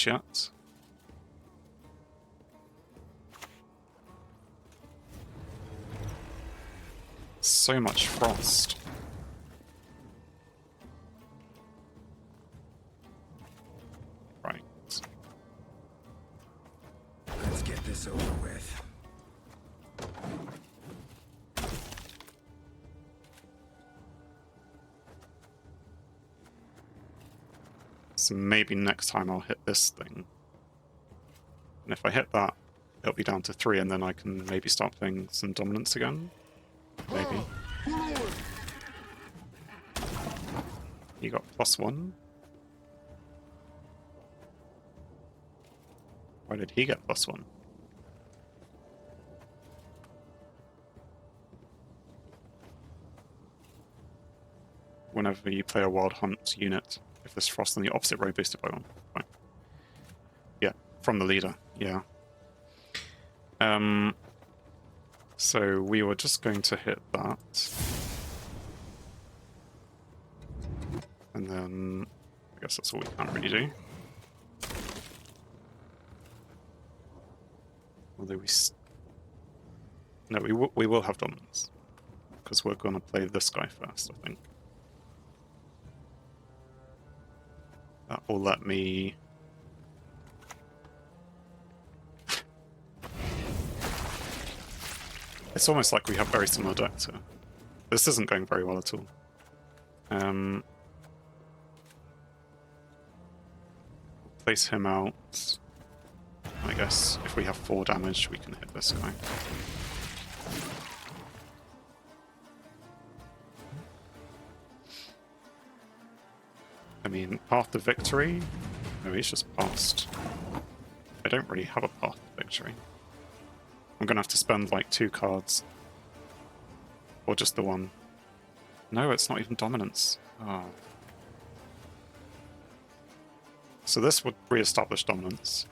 much yet. So much frost. Right. Let's get this over with. So maybe next time I'll hit this thing. And if I hit that, it'll be down to 3, and then I can maybe start playing some dominance again. Maybe. You got +1. Why did he get +1? Whenever you play a Wild Hunt unit, if there's frost on the opposite row, boosted by 1. Right. Yeah, from the leader. Yeah. So we were just going to hit that. And then I guess that's all we can't really do. Although no, we will have dominance. Because we're going to play this guy first, I think. That will let me... It's almost like we have very similar decks here. This isn't going very well at all. Place him out. I guess if we have 4 damage, we can hit this guy. I mean, path to victory? No, he's just passed. I don't really have a path to victory. I'm gonna have to spend like 2 cards. Or just the 1. No, it's not even dominance. Oh. So this would re-establish dominance.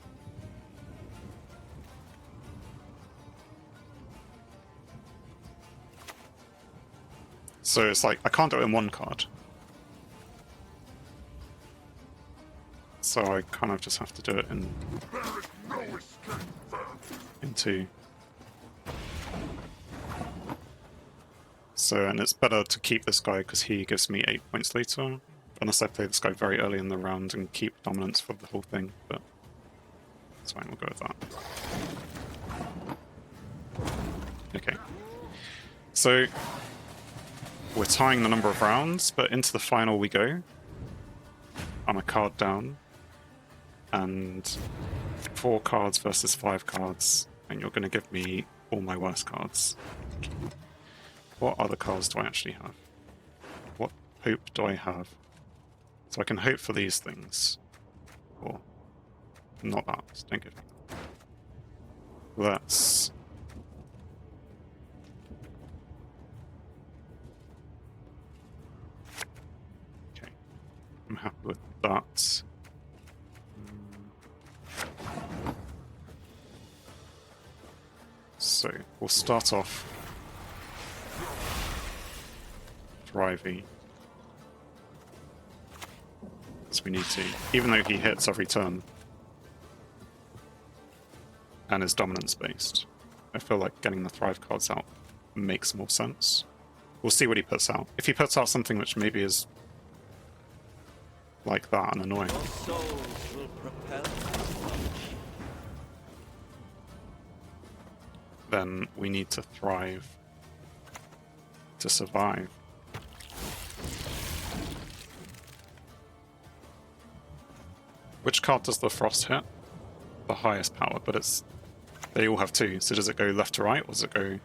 So it's like, I can't do it in 1 card. So I kind of just have to do it in 2. So, and it's better to keep this guy because he gives me 8 points later. Unless I play this guy very early in the round and keep dominance for the whole thing, but that's fine, we'll go with that. Okay. So, we're tying the number of rounds, but into the final we go. I'm a card down. And 4 cards versus 5 cards, and you're going to give me all my worst cards. What other cards do I actually have? What hope do I have? So I can hope for these things. Or not that. Don't give me that. Let's... Okay. I'm happy with that. So we'll start off Drivey, as we need to, even though he hits every turn and is dominance based. I feel like getting the Thrive cards out makes more sense. We'll see what he puts out. If he puts out something which maybe is like that and annoying, then we need to thrive to survive. Which card does the frost hit? The highest power, but it's... They all have 2, so does it go left to right, or does it go...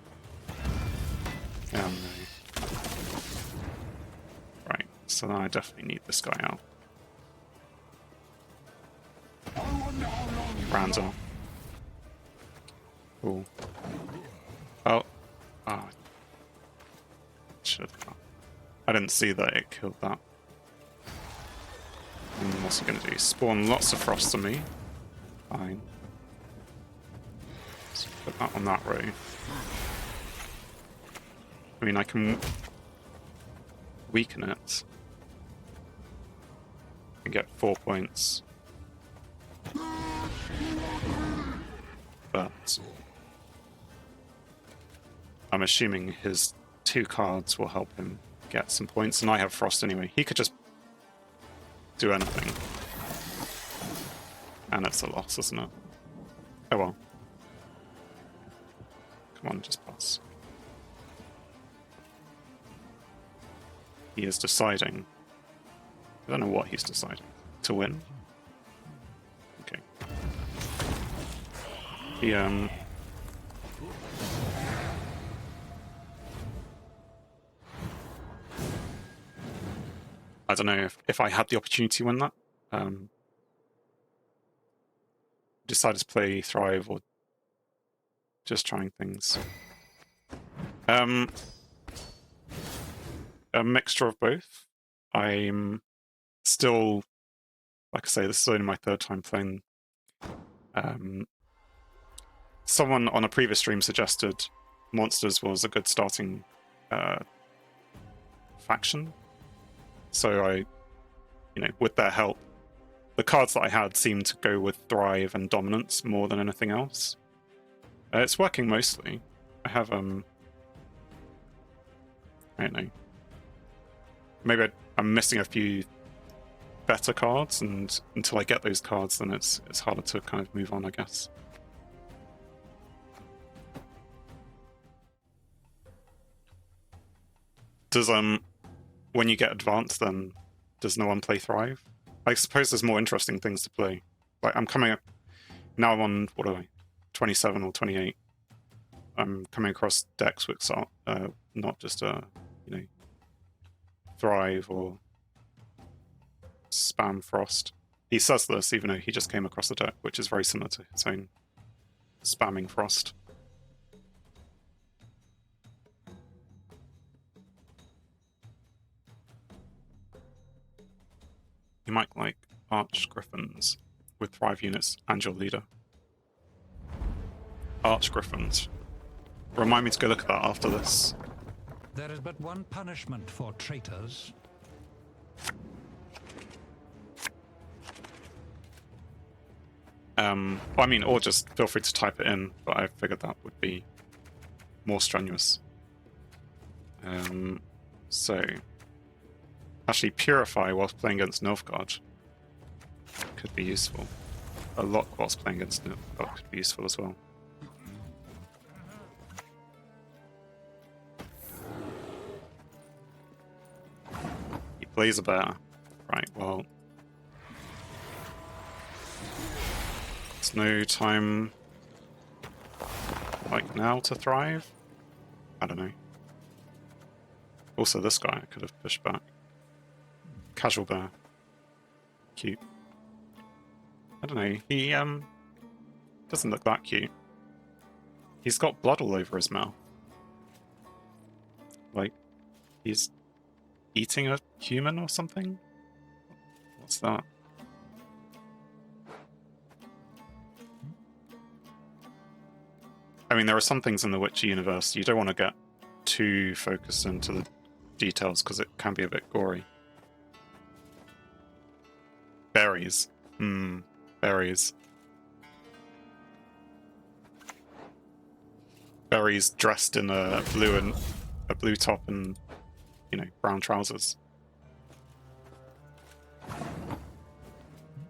No. Right, so then I definitely need this guy out. Random. Cool. Oh. Ah. Should have. I didn't see that it killed that. And what's it going to do? Spawn lots of frost on me. Fine. Let's put that on that row. I mean, I can weaken it and get 4 points. but I'm assuming his 2 cards will help him get some points, and I have Frost anyway. He could just do anything. And it's a loss, isn't it? Oh well. Come on, just pass. He is deciding. I don't know what he's deciding. To win? Okay. He, I don't know if I had the opportunity to win that. Decided to play Thrive or just trying things. A mixture of both. I'm still, like I say, this is only my 3rd time playing. Someone on a previous stream suggested Monsters was a good starting faction. So I, with their help, the cards that I had seemed to go with Thrive and Dominance more than anything else. It's working mostly. I have, I don't know. Maybe I'm missing a few better cards, and until I get those cards, then it's harder to kind of move on, I guess. Does, when you get advanced, then does no one play Thrive? I suppose there's more interesting things to play. Like, I'm coming up, now I'm on, what am I, 27 or 28. I'm coming across decks which are not just, Thrive or Spam Frost. He says this even though he just came across a deck which is very similar to his own Spamming Frost. You might like Arch Griffins with Thrive units and your leader. Arch Griffins. Remind me to go look at that after this. There is but one punishment for traitors. I mean, or just feel free to type it in, but I figured that would be more strenuous. So, actually, Purify whilst playing against Nilfgaard could be useful. A Lock whilst playing against Nilfgaard could be useful as well. He plays a bear. Right, well... There's no time like now to thrive? I don't know. Also, this guy I could have pushed back. Casual bear. Cute. I don't know, he doesn't look that cute. He's got blood all over his mouth. Like, he's eating a human or something? What's that? I mean, there are some things in the Witcher universe you don't want to get too focused into the details because it can be a bit gory. Berries. Berries. Berries dressed in a blue top and, you know, brown trousers.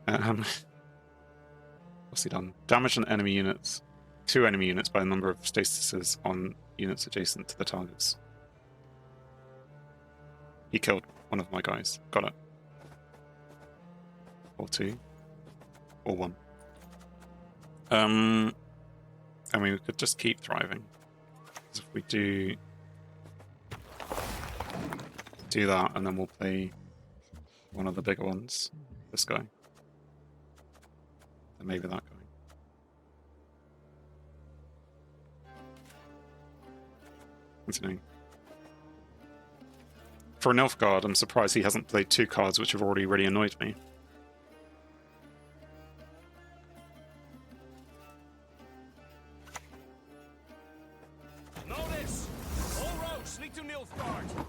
What's he done? Damage on enemy units. 2 enemy units by the number of stasises on units adjacent to the targets. He killed one of my guys. Got it. Or 2. Or 1. I mean, we could just keep thriving. Because if we do that, and then we'll play one of the bigger ones. This guy. And maybe that guy. Continue. For Nilfgaard, I'm surprised he hasn't played 2 cards which have already really annoyed me. Notice! All roads lead to Nilfgaard.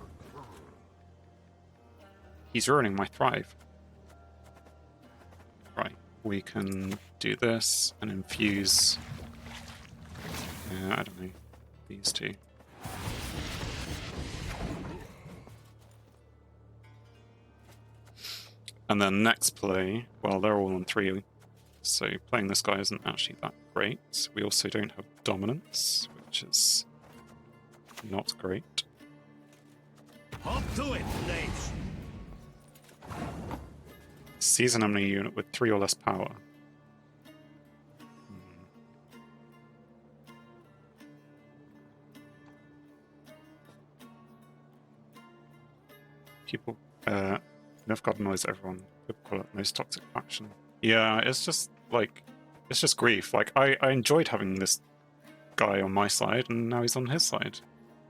He's ruining my thrive. Right, we can do this and infuse I don't know. These two. And then next play, well, they're all on 3, so playing this guy isn't actually that great. We also don't have dominance, which is not great. Hop to it, knaves. Seize an enemy unit with 3 or less power. People, enough god annoys everyone. People call it most toxic faction. Yeah, it's just like, it's just grief. Like, I enjoyed having this guy on my side, and now he's on his side.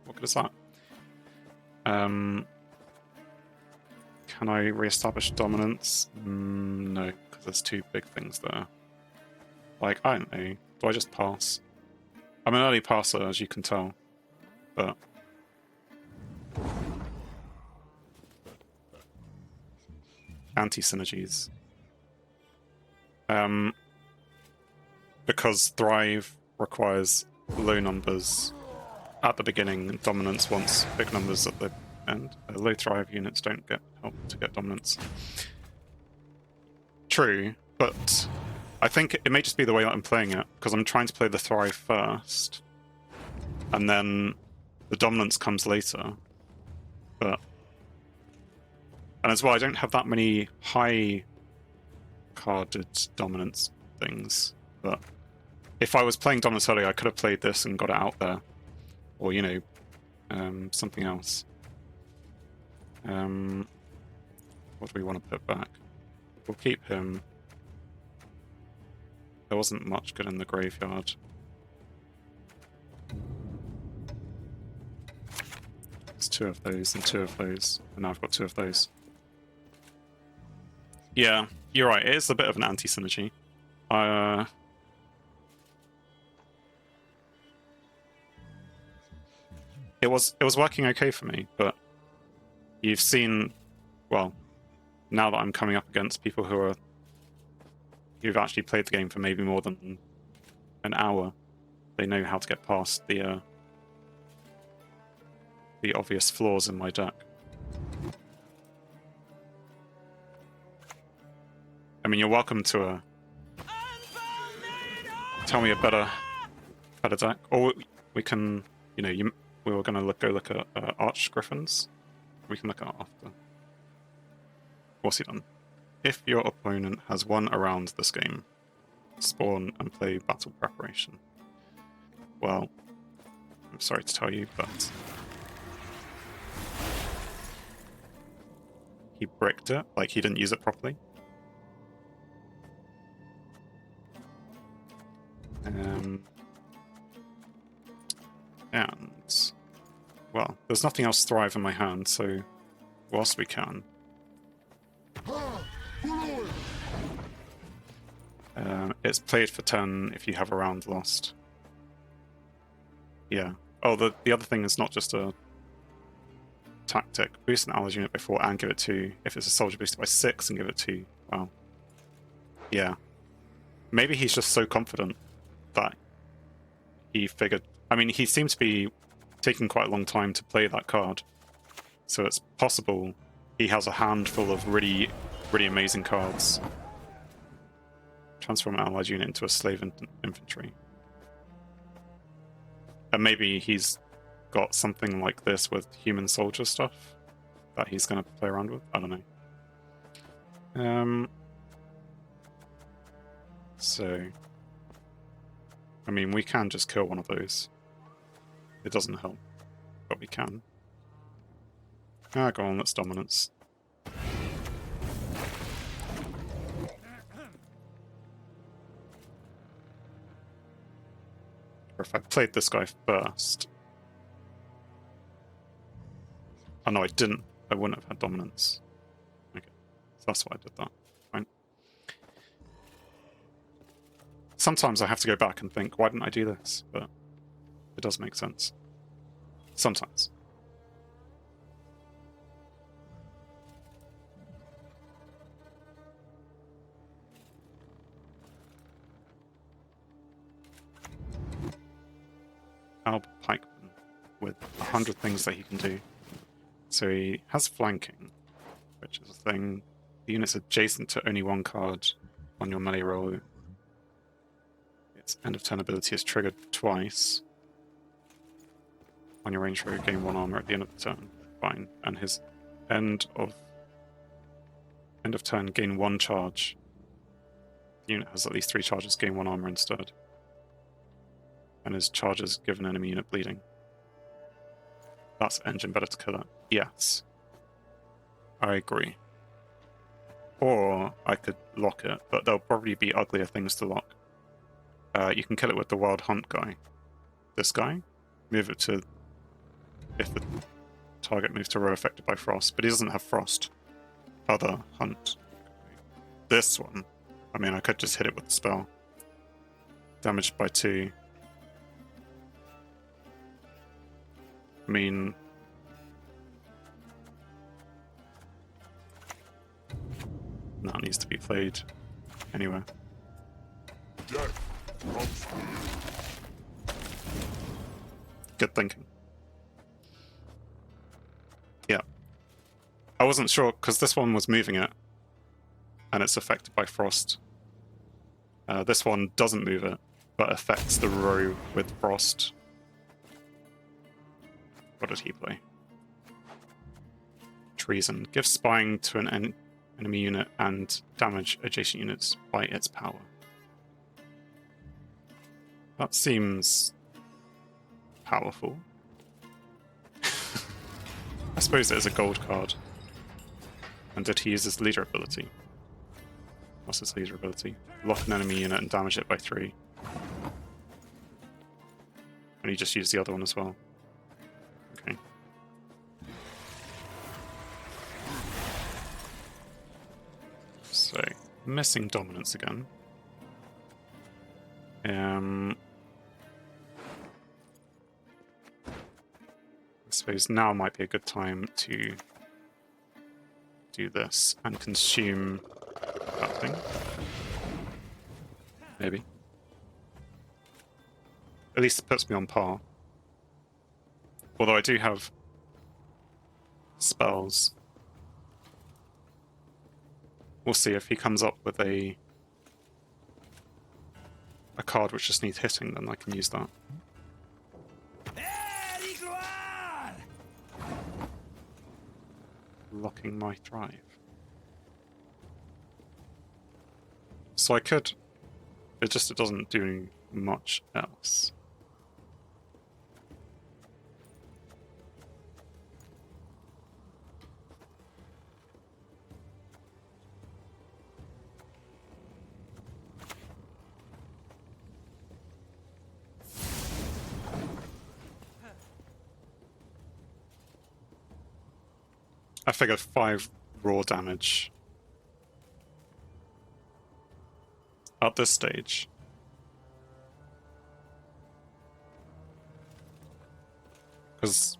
What good is that? Can I re-establish dominance? No, because there's 2 big things there. Like, I don't know. Do I just pass? I'm an early passer, as you can tell. But... anti-synergies. Because Thrive requires low numbers at the beginning, and dominance wants big numbers at the end. Low Thrive units don't get help to get dominance. True, but I think it may just be the way that I'm playing it, because I'm trying to play the Thrive first, and then the dominance comes later. But... and as well, I don't have that many high carded dominance things, but if I was playing dominance earlier, I could have played this and got it out there. Or, you know, something else. What do we want to put back? We'll keep him. There wasn't much good in the graveyard. There's 2 of those and 2 of those, and now I've got 2 of those. Yeah, you're right. It is a bit of an anti-synergy. It was working okay for me, but you've seen, well, now that I'm coming up against people who've actually played the game for maybe more than an hour, they know how to get past the obvious flaws in my deck. I mean, you're welcome to tell me a better deck, or we can, you know, we were going to go look at Arch Griffins. We can look at it after. What's he done? If your opponent has won a round this game, spawn and play battle preparation. Well, I'm sorry to tell you, but he bricked it, like he didn't use it properly. And, well, there's nothing else Thrive in my hand, so whilst we can. It's played for 10 if you have a round lost. Yeah. Oh, the other thing is not just a tactic. Boost an allies unit before and give it 2. If it's a soldier, boost it by 6 and give it 2. Wow. Yeah. Maybe he's just so confident that he figured... I mean, he seemed to be taking quite a long time to play that card. So it's possible he has a handful of really, really amazing cards. Transform an allied unit into a slave infantry. And maybe he's got something like this with human soldier stuff that he's going to play around with. I don't know. So, I mean, we can just kill one of those. It doesn't help, but we can. Ah, go on, let's dominance. Or if I played this guy first... Oh no, I didn't. I wouldn't have had dominance. Okay, so that's why I did that. Fine. Sometimes I have to go back and think, why didn't I do this? But it does make sense. Sometimes. Alb Pikeman with 100 things that he can do. So he has flanking, which is a thing. The unit's adjacent to only one card on your melee roll. Its end of turn ability is triggered twice. On your range roll, gain 1 armor at the end of the turn. Fine. And his end of turn, gain 1 charge. The unit has at least 3 charges, gain 1 armor instead. And his charges give an enemy unit bleeding. That's engine better to kill it. Yes. I agree. Or I could lock it, but there'll probably be uglier things to lock. You can kill it with the Wild Hunt guy. This guy. Move it to... if the target moves to a row affected by frost, but he doesn't have frost. Other Hunt. This one. I mean, I could just hit it with the spell. Damaged by 2. I mean... that needs to be played anywhere. Good thinking. Yeah. I wasn't sure, because this one was moving it, and it's affected by frost. This one doesn't move it, but affects the row with frost. What did he play? Treason. Give spying to an enemy unit and damage adjacent units by its power. That seems powerful. I suppose it is a gold card. And did he use his leader ability? What's his leader ability? Lock an enemy unit and damage it by 3. And he just used the other one as well. Okay. So, missing dominance again. I suppose now might be a good time to do this and consume that thing. Maybe. At least it puts me on par. Although I do have spells. We'll see if he comes up with a card which just needs hitting, then I can use that. Locking my thrive. So I could... it doesn't do much else. I figured 5 raw damage at this stage. Because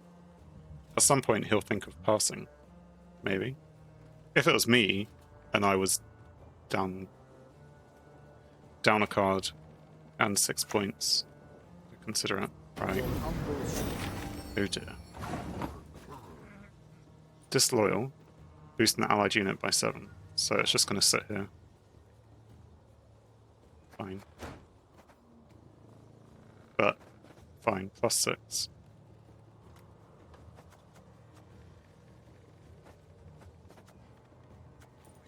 at some point he'll think of passing, maybe. If it was me and I was down a card and 6 points, I'd consider it. Right. Oh dear. Disloyal, boosting the allied unit by 7, so it's just going to sit here. Fine. But, fine, +6.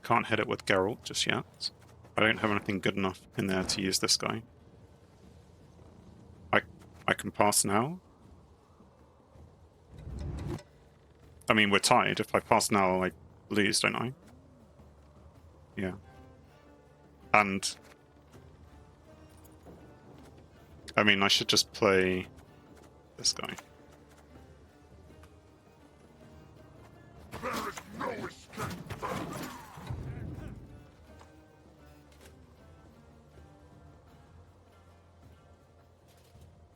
I can't hit it with Geralt just yet. I don't have anything good enough in there to use this guy. I can pass now. I mean, we're tied. If I pass now, I lose, don't I? Yeah. And... I mean, I should just play this guy. There is no escape.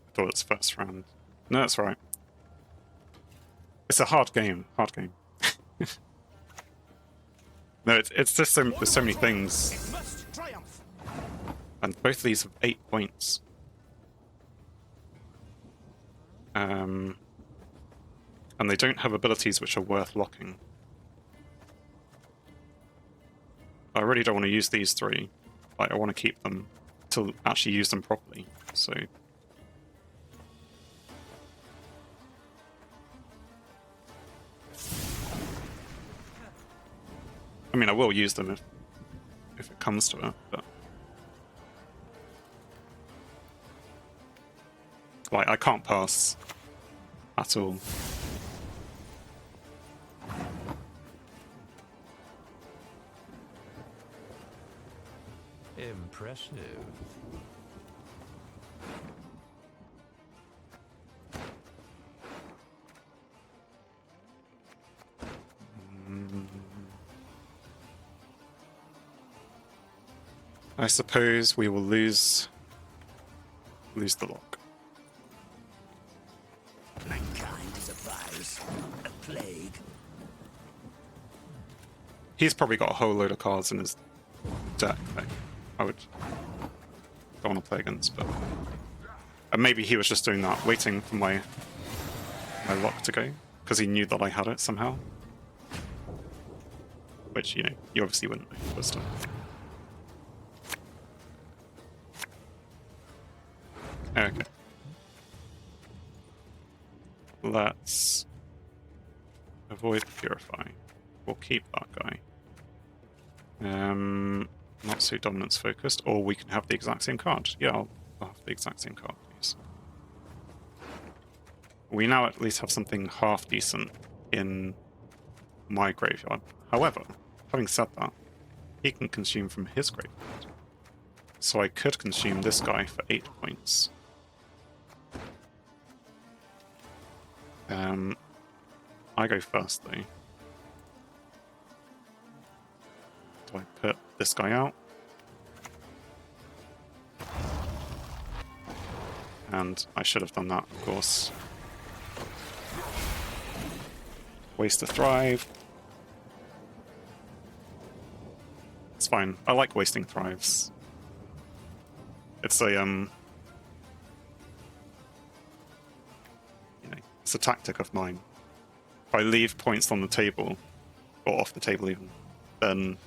I thought it's first round. No, that's right. It's a hard game. Hard game. No, it's just there's so many things. It must triumph. And both of these have 8 points. And they don't have abilities which are worth locking. I really don't want to use these 3. Like, I want to keep them to actually use them properly, so... I mean, I will use them if it comes to it, but... Like, I can't pass at all. Impressive. I suppose we will lose the lock. Mankind is a virus, a plague. He's probably got a whole load of cards in his deck that I would don't want to play against, but maybe he was just doing that, waiting for my lock to go, because he knew that I had it somehow. Which, you know, you obviously wouldn't know, but still. Okay. Let's avoid Purify. We'll keep that guy. Not so dominance focused, or we can have the exact same card. Yeah, I'll have the exact same card, please. We now at least have something half decent in my graveyard. However, having said that, he can consume from his graveyard. So I could consume this guy for 8 points. I go first, though. Do I put this guy out? And I should have done that, of course. Waste to Thrive. It's fine. I like wasting Thrives. It's a, you know, it's a tactic of mine. If I leave points on the table, or off the table even, then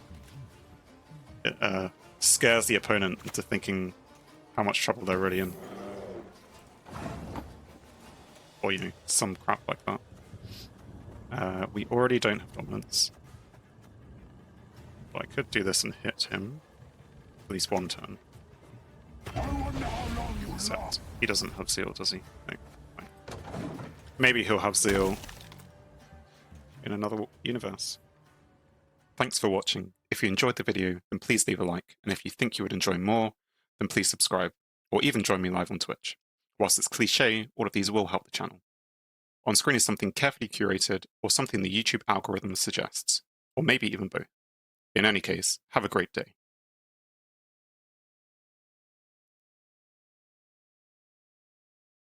it scares the opponent into thinking how much trouble they're really in. Or, you know, some crap like that. We already don't have dominance. But I could do this and hit him at least one turn. Except he doesn't have Zeal, does he? No. Fine. Maybe he'll have Zeal in another universe. Thanks for watching. If you enjoyed the video, then please leave a like, and if you think you would enjoy more, then please subscribe, or even join me live on Twitch. Whilst it's cliche, all of these will help the channel. On screen is something carefully curated, or something the YouTube algorithm suggests, or maybe even both. In any case, have a great day.